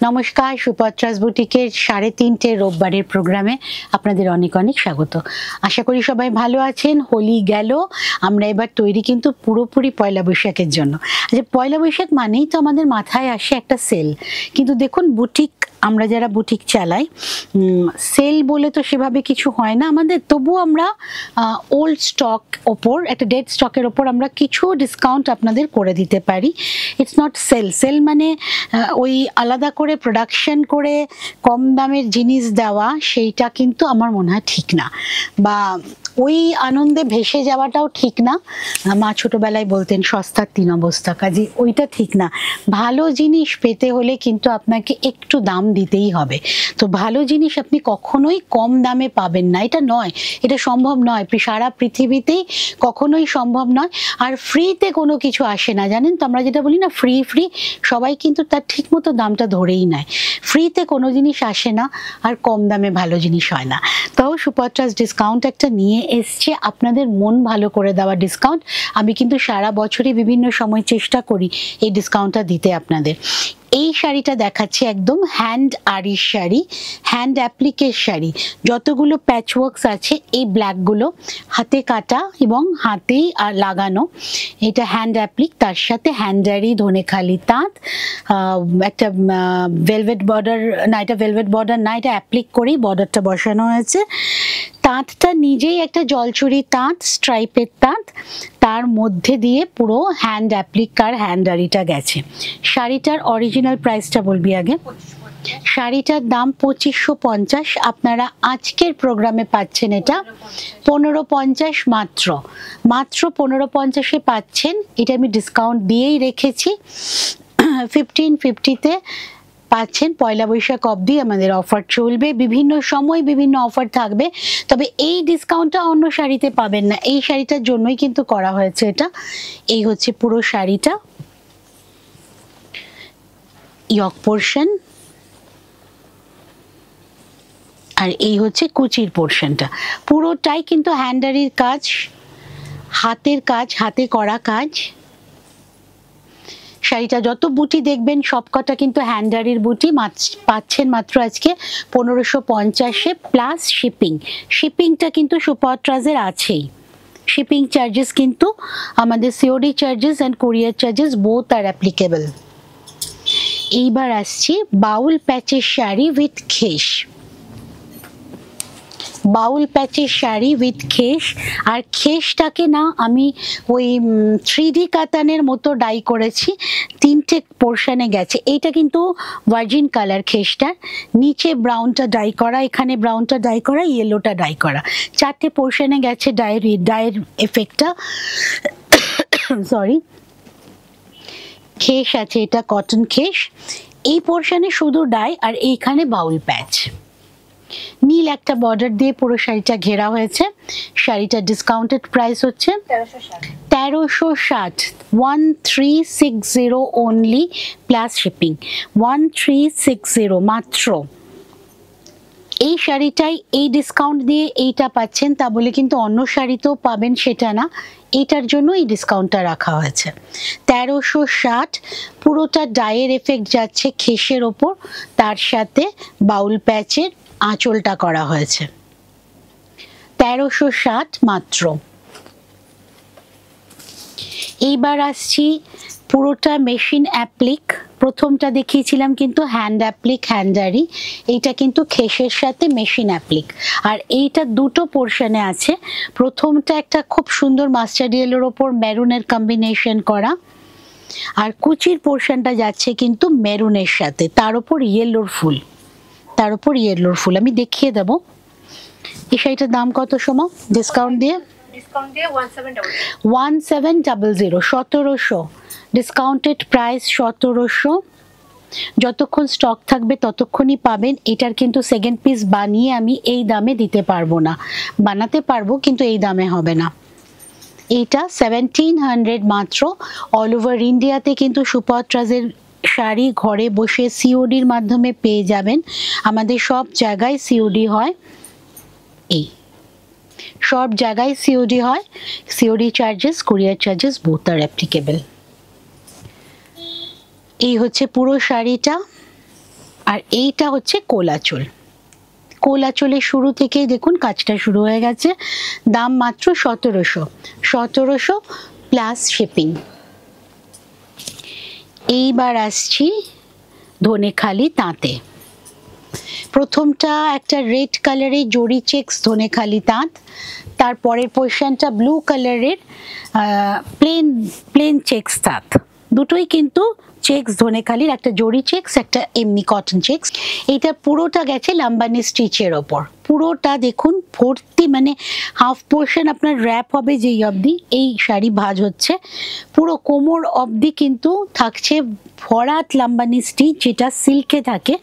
নমস্কার, সুপত্রাস বুটিকের 3:30 রোববারের প্রোগ্রামে আপনাদের অনেক অনেক স্বাগত। আশা করি সবাই ভালো আছেন। হোলি গেল, আমরা এবার তৈরি কিন্তু পুরোপুরি পয়লা বৈশাখের জন্য। আচ্ছা, পয়লা বৈশাখ মানেই তো আমাদের মাথায় আসে একটা সেল, কিন্তু দেখুন বুটিক, আমরা যারা বুটিক চালাই, সেল বলে তো সেভাবে কিছু হয় না আমাদের। তবু আমরা ওল্ড স্টক ওপর, একটা ডেড স্টকের ওপর আমরা কিছু ডিসকাউন্ট আপনাদের করে দিতে পারি। It's not sell. সেল মানে ওই আলাদা করে প্রোডাকশন করে কম দামের জিনিস দেওয়া, সেইটা কিন্তু আমার মনে হয় ঠিক না, বা ওই আনন্দে ভেসে যাওয়াটাও ঠিক না। মা ছোটবেলায় বলতেন সস্তার 3 অবস্থা, কাজে ওইটা ঠিক না। ভালো জিনিস পেতে হলে কিন্তু আপনাকে একটু দাম দিতেই হবে। তো ভালো জিনিস আপনি কখনোই কম দামে পাবেন না, এটা নয়, এটা সম্ভব নয়, সারা পৃথিবীতেই কখনোই সম্ভব নয়। আর ফ্রিতে কোনো কিছু আসে না, জানেন তো, আমরা যেটা বলি না ফ্রি ফ্রি, সবাই কিন্তু তার ঠিক মতো দামটা ধরেই নেয়। ফ্রিতে কোনো জিনিস আসে না, আর কম দামে ভালো জিনিস হয় না। তাও সুপত্রাস ডিসকাউন্ট একটা নিয়ে এসছে, আপনাদের মন ভালো করে দেওয়া ডিসকাউন্ট। আমি কিন্তু সারা বছরই বিভিন্ন সময় চেষ্টা করি এই ডিসকাউন্টটা দিতে আপনাদের। এই শাড়িটা দেখাচ্ছি একদম হ্যান্ড আরির শাড়ি, হ্যান্ড অ্যাপ্লিকের শাড়ি। যতগুলো প্যাচওয়ার্কস আছে এই ব্ল্যাকগুলো হাতে কাটা এবং হাতেই লাগানো। এটা হ্যান্ড অ্যাপ্লিক, তার সাথে হ্যান্ডারি ধনেখালি তাঁত, একটা ভেলভেট বর্ডার, না এটা ভেলভেট বর্ডার না, এটা অ্যাপ্লিক করেই বর্ডারটা বসানো হয়েছে। তাঁতটা নিজেই একটা জলচুরি তাঁত, স্ট্রাইপের তাঁত, তার মধ্যে দিয়ে পুরো হ্যান্ড অ্যাপ্লিক আর হ্যান্ডারিটা গেছে। শাড়িটার অরিজিনাল প্রাইসটা বলবি আগে। শাড়িটার দাম 2550। আপনারা আজকের প্রোগ্রামে পাচ্ছেন এটা 1550, মাত্র 1550-এ পাচ্ছেন। এটা আমি ডিসকাউন্ট দিয়েই রেখেছি। 1550-তে পাচ্ছেন। পয়লা বৈশাখ অবধি আমাদের অফার চলবে, বিভিন্ন সময় বিভিন্ন অফার থাকবে, তবে এই ডিসকাউন্টটা অন্য শাড়িতে পাবেন না। এই শাড়িটার জন্যই কিন্তু করা হয়েছে এটা। এই হচ্ছে পুরো শাড়িটা, ইয়ক পোর্শন, আর এই হচ্ছে কুচির পোর্শনটা। পুরোটাই কিন্তু হ্যান্ডারির কাজ, হাতের কাজ, হাতে করা কাজ। শাড়িটা যত বুটি দেখবেন সবকটা কিন্তু হ্যান্ডারির বুটি। পাচ্ছেন মাত্র আজকে 1550-এ, প্লাস শিপিং। শিপিংটা কিন্তু সুপত্রাসের আছেই। শিপিং চার্জেস কিন্তু আমাদের COD charges and courier charges both are applicable. এইবার আসছি বাউল প্যাচের শাড়ি উইথ খেস। বাউল প্যাচের শাড়ি উইথ খেস, আর খেসটাকে না আমি ওই 3D কাতানের মতো ডাই করেছি, 3টে পোর্শনে গেছে। এইটা কিন্তু ভার্জিন কালার খেসটা, নিচে ব্রাউনটা ডাই করা, এখানে ব্রাউনটা ডাই করা, ইয়েলোটা ডাই করা, 4টে পোর্শনে গেছে ডায়ের এফেক্টটা। সরি, খেস আছে, এটা কটন খেস। এই পোর্শনে শুধু ডাই, আর এইখানে বাউল প্যাচ। নীল একটা বর্ডার দিয়ে পুরো শাড়িটা ঘেরা হয়েছে। শাড়িটার ডিসকাউন্টেড প্রাইস হচ্ছে 1360, 1360 অনলি, প্লাস শিপিং 1360 মাত্র। এই শাড়িটাই এই ডিসকাউন্ট দিয়ে এইটা পাচ্ছেন, তা বলে কিন্তু অন্য শাড়িতেও পাবেন সেটা না, এইটার জন্য এই ডিসকাউন্টটা রাখা হয়েছে। 1360, পুরোটা ডায়ের এফেক্ট যাচ্ছে খেসের ওপর, তার সাথে বাউল প্যাচের আঁচলটা করা হয়েছে। 1360 মাত্র। এইবার আসছি পুরোটা মেশিন অ্যাপ্লিক। প্রথমটা দেখিয়েছিলাম কিন্তু হ্যান্ড অ্যাপ্লিক হ্যান্ডারি, এইটা কিন্তু খেসের সাথে মেশিন অ্যাপ্লিক। আর এইটা দুটো পোর্শনে আছে। প্রথমটা একটা খুব সুন্দর মাস্টার্ড ইয়েলোর ওপর মেরুনের কম্বিনেশন করা, আর কুচির পোর্শনটা যাচ্ছে কিন্তু মেরুনের সাথে, তার উপর ইয়েলোর ফুল, তার উপর ইয়েলোর ফুল। আমি দেখিয়ে দেবো এই শাড়িটার দাম কত সময় ডিসকাউন্ট দিয়ে। 1700, 1700 ডিসকাউন্টেড প্রাইস, 1700। যতক্ষণ স্টক থাকবে ততক্ষণই পাবেন। এটার কিন্তু সেকেন্ড পিস বানিয়ে আমি এই দামে দিতে পারবো না, বানাতে পারবো কিন্তু এই দামে হবে না। এইটা 1700 মাত্র। অল ওভার ইন্ডিয়াতে কিন্তু সুপত্রাসের শাড়ি ঘরে বসে সিওডির মাধ্যমে পেয়ে যাবেন। আমাদের সব জায়গায় সিওডি হয়, এই সব জায়গায় সিওডি হয়। COD charges, courier charges both are applicable. এই হচ্ছে পুরো শাড়িটা। আর এইটা হচ্ছে কোলাচল। কোলাচলের শুরু থেকেই দেখুন কাজটা শুরু হয়ে গেছে। দাম মাত্র 1700 প্লাস শিপিং। এইবার আসছি ধনেখালি তাঁতে। প্রথমটা একটা রেড কালারের জরি চেক্স ধনেখালি তাঁত, তারপরের পোর্শনটা ব্লু কালারের প্লেন চেক্স তাঁত। দুটোই কিন্তু চেক্স ধনেখালির, একটা জরি চেক্স একটা এমনি কটন চেক্স। এটা পুরোটা গেছে লাম্বানি স্টিচের ওপর। পুরোটা দেখুন ভর্তি, মানে হাফ পোর্শন আপনার র্যাপ হবে যেই অবধি এই শাড়ি ভাঁজ হচ্ছে, পুরো কোমর অবধি কিন্তু থাকছে ভরাট লাম্বানি স্টিচ, যেটা সিল্কে থাকে,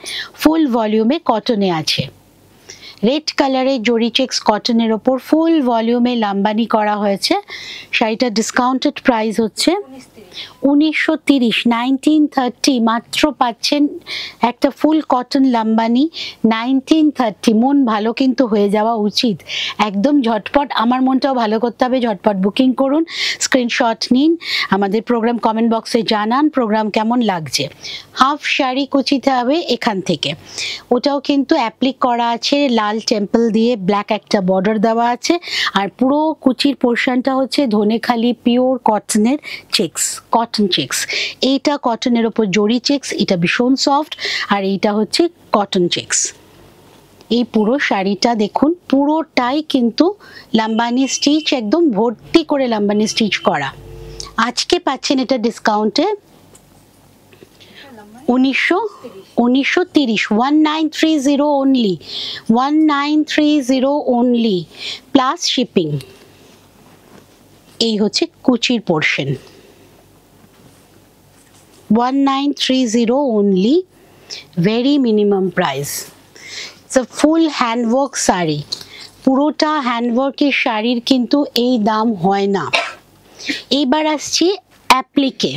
ফুল ভলিউমে কটনে আছে। রেড কালারের জরি চেক্স কটনের ওপর ফুল ভলিউমে লাম্বানি করা হয়েছে। শাড়িটা ডিসকাউন্টেড প্রাইস হচ্ছে 1930, 1930 মাত্র পাচ্ছেন একটা ফুল কটন লাম্বানি 1930। মন ভালো কিন্তু হয়ে যাওয়া উচিত একদম ঝটপট। আমার মনটাও ভালো করতে হবে, ঝটপট বুকিং করুন, স্ক্রিনশট নিন, আমাদের প্রোগ্রাম কমেন্ট বক্সে জানান প্রোগ্রাম কেমন লাগছে। হাফ শাড়ি কুচিতে হবে এখান থেকে, ওটাও কিন্তু অ্যাপ্লিক করা আছে লাল টেম্পল দিয়ে, ব্ল্যাক একটা বর্ডার দেওয়া আছে, আর পুরো কুচির পোর্শনটা হচ্ছে ধনেখালি পিওর কটনের চেক্স, কটন চেক্স। এইটা কটনের ওপর জরি চেক্স, এটা ভীষণ সফট, আর এইটা হচ্ছে কটন চেক্স। এই পুরো শাড়িটা দেখুন পুরোটাই কিন্তু লাম্বানি স্টিচ, একদম ভর্তি করে লাম্বানি স্টিচ করা। আজকে পাচ্ছেন এটা ডিসকাউন্টে 1930, 1930 only, 1930 only প্লাস শিপিং। এই হচ্ছে কুচির portion, 1930 only, very minimum price. It's a full handwork sari, পুরোটা হ্যান্ডওয়ার্কের শাড়ির কিন্তু এই দাম হয় না। এইবার আসছি অ্যাপ্লিকে।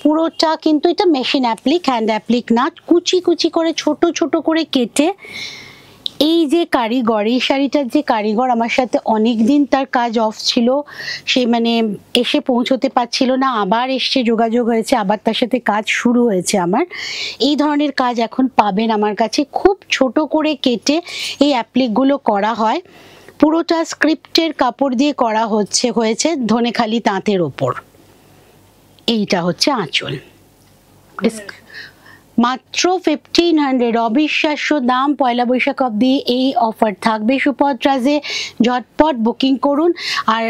পুরোটা কিন্তু এটা মেশিন অ্যাপ্লিক, হ্যান্ড অ্যাপ্লিক না, কুচি কুচি করে ছোট ছোট করে কেটে। এই যে কারিগর, এই শাড়িটার যে কারিগর আমার সাথে অনেক দিন তার কাজ অফ ছিল, সে মানে এসে পৌঁছতে পারছিল না, আবার এসে যোগাযোগ হয়েছে, আবার তার সাথে কাজ শুরু হয়েছে আমার। এই ধরনের কাজ এখন পাবেন আমার কাছে, খুব ছোট করে কেটে এই অ্যাপ্লিকগুলো করা হয়। পুরোটা স্ক্রিপ্টের কাপড় দিয়ে করা হয়েছে ধনেখালি তাঁতের ওপর। এইটা হচ্ছে আঁচল, মাত্র 1500, অবিশ্বাস্য দাম। পয়লা বৈশাখ অবধি এই অফার থাকবে সুপত্রাজে, ঝটপট বুকিং করুন। আর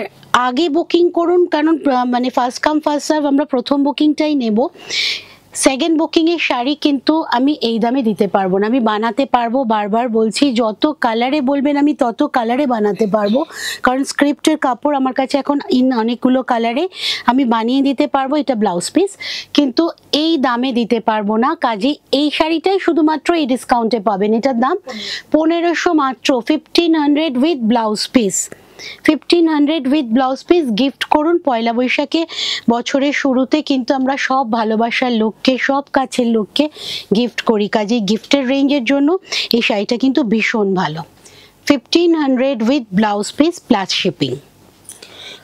আগে বুকিং করুন, কারণ মানে ফার্স্ট কাম ফার্স্ট সার্ভ, আমরা প্রথম বুকিংটাই নেব। সেকেন্ড বুকিংয়ের শাড়ি কিন্তু আমি এই দামে দিতে পারবো না, আমি বানাতে পারবো, বারবার বলছি, যত কালারে বলবেন আমি তত কালারে বানাতে পারবো, কারণ স্ক্রিপ্টের কাপড় আমার কাছে এখন অনেকগুলো কালারে আমি বানিয়ে দিতে পারবো। এটা ব্লাউজ পিস, কিন্তু এই দামে দিতে পারবো না। কাজে এই শাড়িটাই শুধুমাত্র এই ডিসকাউন্টে পাবেন। এটার দাম 1500 মাত্র, 1500 with blouse piece, 1500 with blouse piece. Gift করুন পয়লা বৈশাখে, বছরের শুরুতে কিন্তু আমরা সব ভালোবাসার লোককে, সব কাছের লোককে গিফট করি, কাজে গিফটের রেঞ্জের জন্য এই শাড়িটা কিন্তু ভীষণ ভালো। 1500 with blouse piece plus shipping.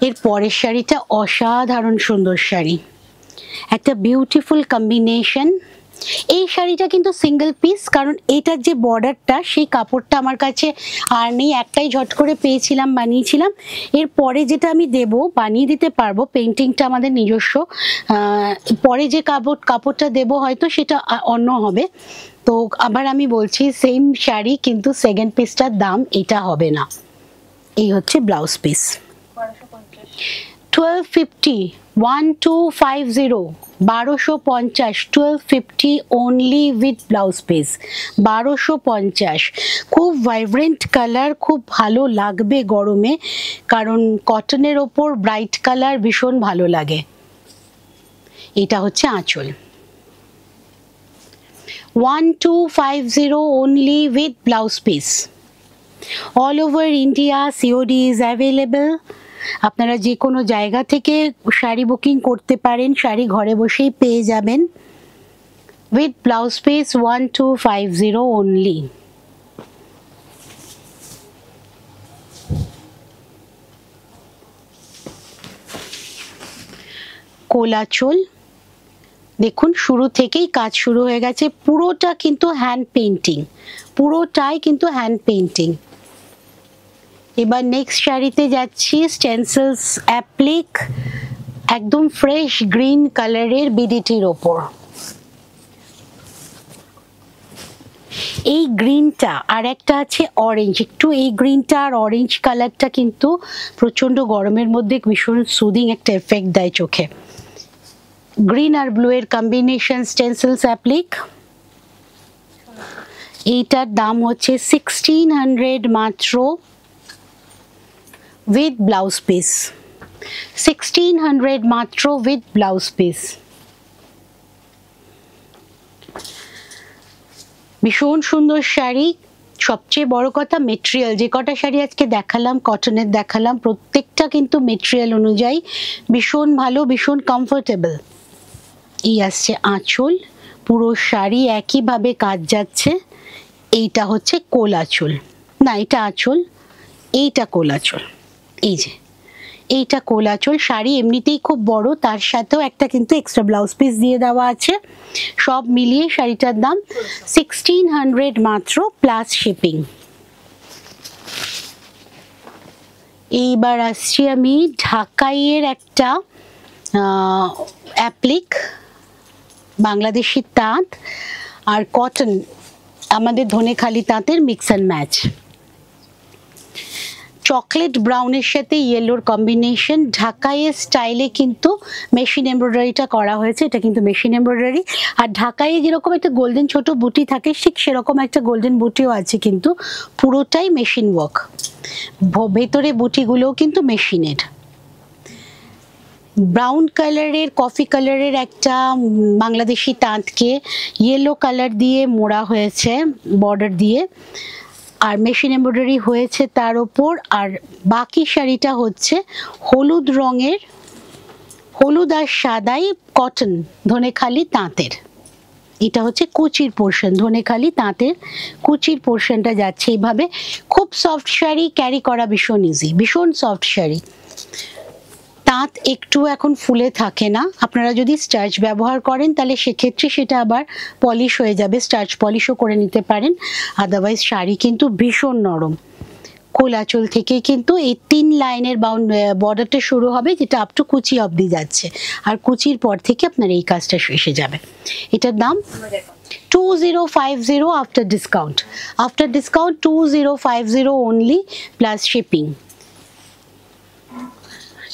এর পরের শাড়িটা অসাধারণ সুন্দর শাড়ি, একটা বিউটিফুল কম্বিনেশন। এই শাড়িটা কিন্তু সিঙ্গেল পিস, কারণ এটার যে বর্ডারটা সেই কাপড়টা আমার কাছে আর নেই, একটাই ঝট করে পেয়েছিলাম, বানিয়েছিলাম। এরপরে যেটা আমি দেব, বানিয়ে দিতে পারবো, পেন্টিংটা আমাদের নিজস্ব, পরে যে কাপড়টা দেব হয়তো সেটা অন্য হবে। তো আবার আমি বলছি সেম শাড়ি, কিন্তু সেকেন্ড পিসটার দাম এটা হবে না। এই হচ্ছে blouse piece, 1250, 1250, 1250, 1250 only with blouse piece, 1250। খুব ভাইব্রেন্ট কালার, খুব ভালো লাগবে গরমে, কারণ কটনের ওপর ব্রাইট কালার ভীষণ ভালো লাগে। এটা হচ্ছে আঁচল, 1250 only with blouse piece, all over India COD is available। আপনারা যে কোনো জায়গা থেকে শাড়ি বুকিং করতে পারেন, শাড়ি ঘরে বসেই পেয়ে যাবেন উইথ ব্লাউজ পিস, 1250 only। কোলাচল, দেখুন শুরু থেকেই কাজ শুরু হয়ে গেছে, পুরোটা কিন্তু হ্যান্ড পেইন্টিং, পুরোটাই কিন্তু হ্যান্ড পেইন্টিং। এবার নেক্সট শাড়িতে যাচ্ছি, স্টেন্সিলস অ্যাপ্লিক, একদম ফ্রেশ গ্রিন কালারের বিডিটির ওপর। এই গ্রিনটা আর একটা আছে অরেঞ্জ, একটু এই গ্রিনটা আর অরেঞ্জ কালারটা কিন্তু প্রচন্ড গরমের মধ্যে ভীষণ সুদিং একটা এফেক্ট দেয় চোখে। গ্রিন আর ব্লু এর কম্বিনেশন স্টেন্সিলস অ্যাপ্লিক। এইটার দাম হচ্ছে 1600 মাত্র উইথ ব্লাউজ পিস, 1600 মাত্র উইথ ব্লাউজ পিস। ভীষণ সুন্দর শাড়ি, সবচেয়ে বড় কথা মেটেরিয়াল, যে কটা শাড়ি আজকে দেখালাম কটনের দেখালাম, প্রত্যেকটা কিন্তু মেটেরিয়াল অনুযায়ী ভীষণ ভালো, ভীষণ কমফোর্টেবল। এই আসছে আঁচল, পুরো শাড়ি একইভাবে কাজ যাচ্ছে। এইটা হচ্ছে কোল আঁচল, না এটা আঁচল, এইটা কোল আঁচল, এই যে এইটা কোল আঁচল। শাড়ি এমনিতেই খুব বড়, তার সাথেও একটা কিন্তু এক্সট্রা ব্লাউজ পিস দিয়ে দেওয়া আছে। সব মিলিয়ে শাড়িটার দাম 1600 মাত্র প্লাস শিপিং। এইবার আসছি আমি ঢাকাইয়ের একটা অ্যাপ্লিক, বাংলাদেশি তাঁত আর কটন, আমাদের ধনেখালি তাঁতের মিক্স অ্যান্ড ম্যাচ। চকলেট ব্রাউনের সাথে ইয়েলোর কম্বিনেশন, ঢাকাইয়ের স্টাইলে কিন্তু মেশিন এমব্রয়ডারিটা করা হয়েছে, এটা কিন্তু মেশিন এমব্রয়ডারি। আর ঢাকাইয়ে যেরকম একটা গোল্ডেন ছোট বুটি থাকে ঠিক সেরকম একটা গোল্ডেন বুটিও আছে, কিন্তু পুরোটাই মেশিন ওয়ার্ক, ভেতরে বুটিগুলোও কিন্তু মেশিনের। ব্রাউন কালারের কফি কালারের একটা বাংলাদেশি তাঁতকে ইয়েলো কালার দিয়ে মোড়া হয়েছে বর্ডার দিয়ে, আর মেশিন এমব্রয়ডারি হয়েছে তার ওপর। আর বাকি শাড়িটা হচ্ছে হলুদ রঙের, হলুদ আর সাদাই কটন ধনেখালি তাঁতের। এটা হচ্ছে কুচির পোর্শন, ধনেখালি তাঁতের কুচির পোর্শনটা যাচ্ছে এইভাবে। খুব সফট শাড়ি, ক্যারি করা ভীষণ ইজি, ভীষণ সফট শাড়ি। তাঁত একটু এখন ফুলে থাকে না, আপনারা যদি স্টার্চ ব্যবহার করেন তাহলে সেক্ষেত্রে সেটা আবার পলিশ হয়ে যাবে, স্টার্চ পলিশও করে নিতে পারেন, আদারওয়াইজ শাড়ি কিন্তু ভীষণ নরম। কোল আঁচল থেকে কিন্তু এই 3 লাইনের বর্ডারটা শুরু হবে, যেটা আপ টু কুচি অবধি যাচ্ছে, আর কুচির পর থেকে আপনার এই কাজটা এসে যাবে। এটার দাম 2050 after discount, after discount 2050 only plus shipping.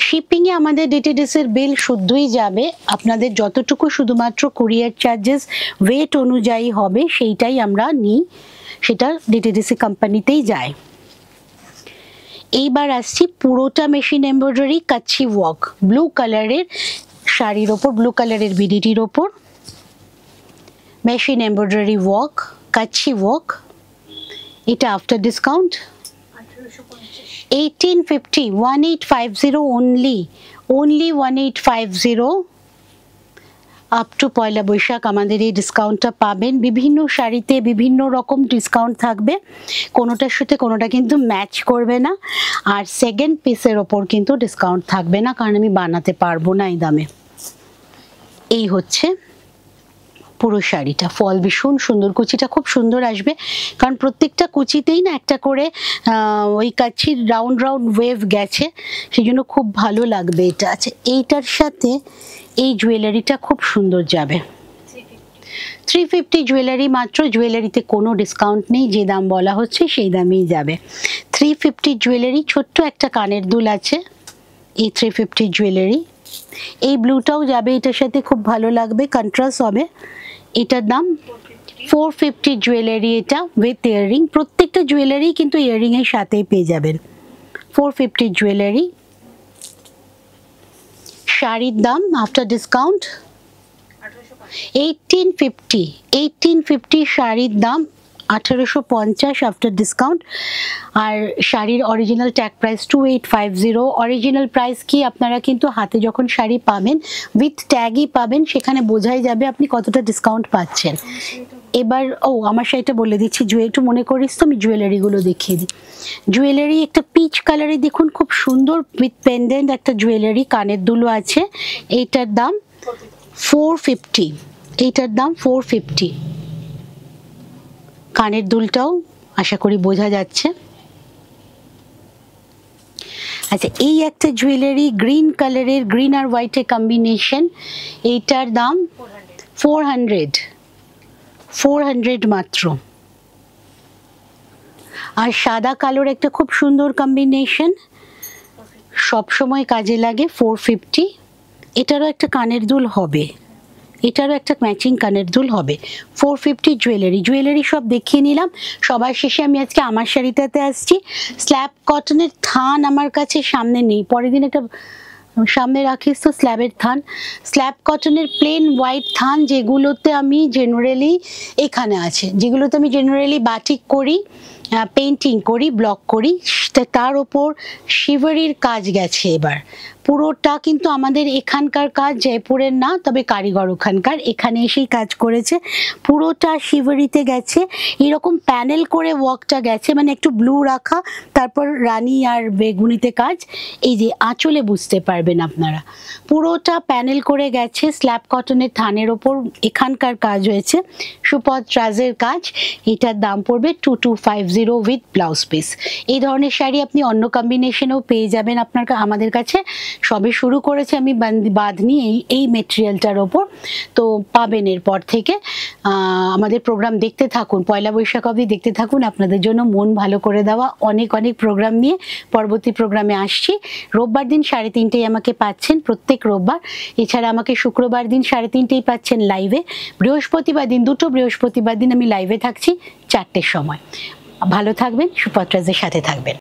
শিপিংয়ে আমাদের ডিটিডিসির বিল শুদ্ধই যাবে, আপনাদের যতটুকু শুধুমাত্র কুরিয়ার চার্জেস ওয়েট অনুযায়ী হবে সেইটাই আমরা নিই, সেটা ডিটিডিসি কোম্পানিতেই যায়। এইবার আসছি পুরোটা মেশিন এমব্রয়ডারি কাচ্চি ওয়ার্ক, ব্লু কালারের শাড়ির ওপর, ব্লু কালারের বিডিটির ওপর মেশিন এমব্রয়ডারি ওয়ার্ক, কাচ্চি ওয়ার্ক। এটা after discount 1850, 1850 only 1850 up to Poila Baishakh আমাদের এই ডিসকাউন্টটা পাবেন। বিভিন্ন শাড়িতে বিভিন্ন রকম ডিসকাউন্ট থাকবে, কোনোটার সাথে কোনোটা কিন্তু ম্যাচ করবে না, আর সেকেন্ড পিসের ওপর কিন্তু ডিসকাউন্ট থাকবে না, কারণ আমি বানাতে পারবো না এই দামে। এই হচ্ছে পুরো শাড়িটা, ফল ভীষণ সুন্দর, কুচিটা খুব সুন্দর আসবে, কারণ প্রত্যেকটা কুচিতেই না একটা করে ওই কাচ্চির রাউন্ড রাউন্ড ওয়েভ গেছে, সেই জন্য খুব ভালো লাগবে এটা। আচ্ছা, এইটার সাথে এই জুয়েলারিটা খুব সুন্দর যাবে, 350 জুয়েলারি মাত্র, জুয়েলারিতে কোনো ডিসকাউন্ট নেই, যে দাম বলা হচ্ছে সেই দামেই যাবে। 350 জুয়েলারি, ছোট্ট একটা কানের দুল আছে, এই 350 জুয়েলারি। এই ব্লুটাও যাবে এটার সাথে, খুব ভালো লাগবে, কন্ট্রাস্ট হবে। এটার দাম 450 জুয়েলারি, এটা উইথ ইয়াররিং, প্রত্যেকটা জুয়েলারি কিন্তু ইয়াররিং এর সাথেই পেয়ে যাবেন। 450 জুয়েলারি। শাড়ির দাম আফটার ডিসকাউন্ট 1850 শাড়ির দাম 1850 আফটার ডিসকাউন্ট। আর শাড়ির original tag price 2850। Original price কি, আপনারা কিন্তু হাতে যখন শাড়ি পাবেন উইথ ট্যাগই পাবেন, সেখানে বোঝাই যাবে আপনি কতটা ডিসকাউন্ট পাচ্ছেন। এবার আমার শাড়িটা বলে দিচ্ছি, একটু মনে করিস তো, আমি জুয়েলারিগুলো দেখিয়ে দিই। জুয়েলারি একটা পিচ কালারে দেখুন, খুব সুন্দর উইথ পেন্ডেন্ট একটা জুয়েলারি, কানের দুলো আছে, এইটার দাম 450, এইটার দাম 450। কানের দুলটাও আশা করি বোঝা যাচ্ছে। আচ্ছা, এই একটা জুয়েলারি গ্রিন কালারের, গ্রিন আর হোয়াইটের কম্বিনেশন, এইটার দাম 400 মাত্র। আর সাদা কালোর একটা খুব সুন্দর কম্বিনেশন, সবসময় কাজে লাগে, 450। এটারও একটা কানের দুল হবে, এটারও একটা ম্যাচিং কানের দুল হবে। 450 জুয়েলারি সব দেখিয়ে নিলাম। সবার শেষে আমি আজকে আমার শাড়িটাতে আসছি। স্ল্যাব কটনের থান আমার কাছে সামনে নেই, পরের দিন একটা সামনে রাখিস তো স্ল্যাবের থান। স্ল্যাব কটনের প্লেন হোয়াইট থান যেগুলোতে আমি জেনারেলি, এখানে আছে যেগুলোতে আমি জেনারেলি বাটিক করি, পেন্টিং করি, ব্লক করি, তার ওপর শিভারির কাজ গেছে। এবার পুরোটা কিন্তু আমাদের এখানকার কাজ, জয়পুরের না, তবে কারিগর ওখানকার, এখানে এসেই কাজ করেছে। পুরোটা শিভারিতে গেছে, এরকম প্যানেল করে ওয়ার্কটা গেছে, মানে একটু ব্লু রাখা, তারপর রানী আর বেগুনিতে কাজ। এই যে আঁচলে বুঝতে পারবেন আপনারা, পুরোটা প্যানেল করে গেছে। স্ল্যাব কটনের থানের ওপর এখানকার কাজ হয়েছে, সুপথ ট্রাজের কাজ। এটার দাম পড়বে 2250 উইথ ব্লাউজ পিস। এই ধরনের শাড়ি আপনি অন্য কম্বিনেশনেও পেয়ে যাবেন আপনার আমাদের কাছে। সবে শুরু করেছে আমি বাঁধনি এই মেটেরিয়ালটার ওপর, তো পাবেন এরপর থেকে। আমাদের প্রোগ্রাম দেখতে থাকুন, পয়লা বৈশাখ অবধি দেখতে থাকুন। আপনাদের জন্য মন ভালো করে দেওয়া অনেক প্রোগ্রাম নিয়ে পরবর্তী প্রোগ্রামে আসছি। রোববার দিন 3:30 আমাকে পাচ্ছেন, প্রত্যেক রোববার। এছাড়া আমাকে শুক্রবার দিন 3:30 পাচ্ছেন লাইভে। বৃহস্পতিবার দিন, দুটো বৃহস্পতিবার দিন আমি লাইভে থাকছি 4টের সময়। ভালো থাকবেন, সুপথ ট্রাজের সাথে থাকবেন।